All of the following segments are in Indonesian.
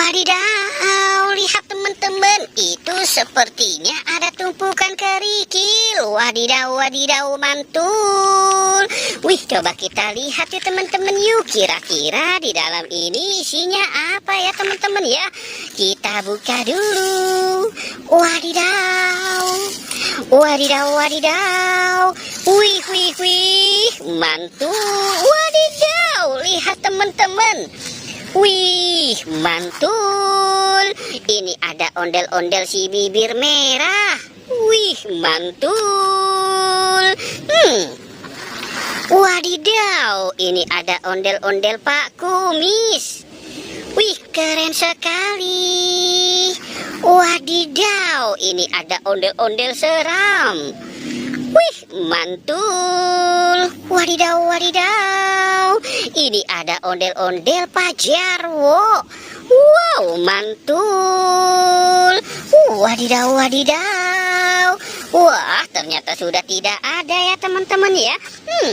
Wadidaw, lihat teman-teman, itu sepertinya ada tumpukan kerikil. Wadidaw, wadidaw, mantul. Wih, coba kita lihat ya teman-teman yuk. Kira-kira di dalam ini isinya apa ya teman-teman ya? Kita buka dulu. Wadidaw, wadidaw, wadidaw. Wih, wih, wih, mantul. Wadidaw, lihat teman-teman. Wih, mantul. Ini ada ondel-ondel si bibir merah. Wih, mantul. Wadidaw, ini ada ondel-ondel Pak Kumis. Wih, keren sekali. Wadidaw, ini ada ondel-ondel seram. Wih, mantul. Wadidaw, wadidaw. Ini ada ondel-ondel Pak Jarwo. Wow, mantul. Wadidaw, wadidaw. Wah, ternyata sudah tidak ada ya teman-teman ya.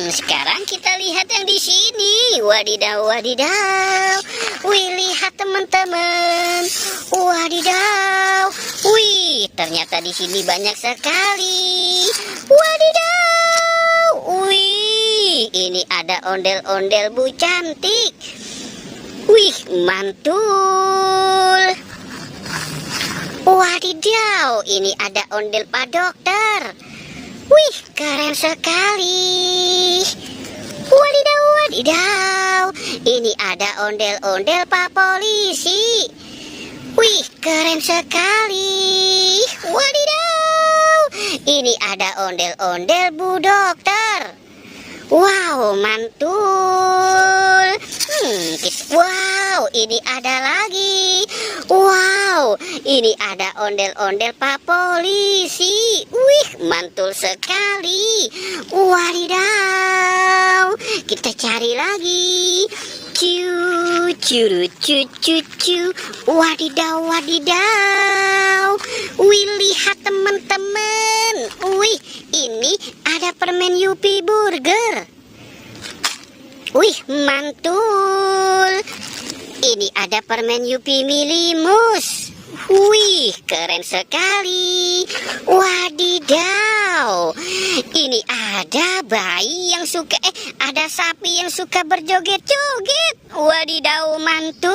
Sekarang kita lihat yang di sini. Wadidaw, wadidaw. Wih, lihat teman-teman. Wadidaw. Wih, ternyata di sini banyak sekali. Wadidaw. Wih, ini ada ondel-ondel Bu Cantik. Wih, mantul. Wadidaw, ini ada ondel Pak Dokter. Wih, keren sekali. Wadidaw, wadidaw. Ini ada ondel-ondel Pak Polisi. Wih, keren sekali. Wadidaw. Ini ada ondel-ondel Bu Dokter. Wow, mantul. Wow, ini ada lagi. Wow, ini ada ondel-ondel Pak Polisi. Wih, mantul sekali. Wadidaw. Kita cari lagi. Cu, curu, cu, cu, cu. Wadidaw, wadidaw. Wih, lihat teman-teman. Wih, ini ada permen Yupi Burger. Wih, mantul. Ini ada permen Yupi Milimus. Wih, keren sekali. Wadidaw. Ini ada bayi yang suka ada sapi yang suka berjoget-joget. Wadidaw, mantul.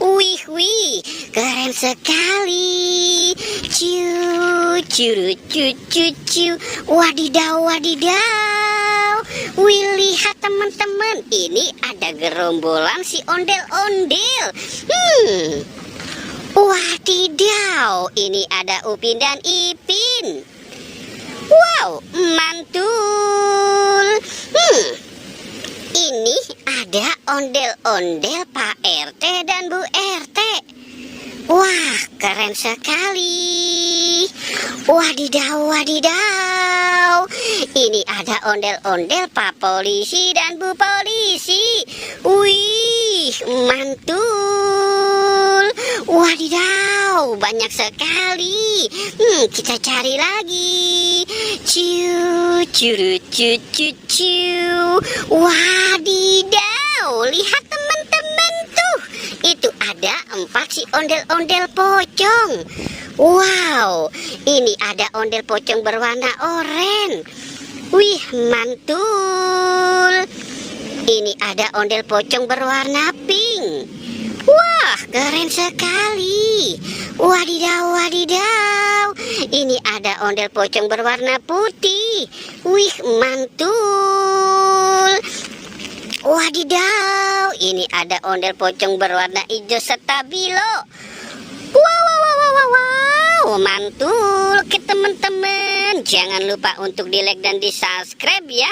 Wih, wih, keren sekali. Cu, curu, cu, cu, cu. Wadidaw, wadidaw. Wih, lihat teman-teman, ini ada gerombolan si ondel-ondel. Wadidaw, ini ada Upin dan Ipin. Wow, mantul. Ini ada ondel-ondel Pak RT dan Bu RT. Wah, keren sekali. Wadidaw, wadidaw. Ini ada ondel-ondel Pak Polisi dan Bu Polisi. Wih, mantul. Wadidaw, banyak sekali. Kita cari lagi. Ciu, curu, cu, cu, ciu. Wadidaw, lihat teman-teman tuh. Itu ada 4 si ondel-ondel pocong. Wow, ini ada ondel pocong berwarna oranye. Wih, mantul. Ini ada ondel pocong berwarna pink. Wah, keren sekali. Wadidaw, wadidaw. Ini ada ondel pocong berwarna putih. Wih, mantul. Wadidaw, ini ada ondel pocong berwarna hijau stabilo. Wow, wow, wow, wow, wow, mantul. Oke teman-teman, jangan lupa untuk di like dan di subscribe ya.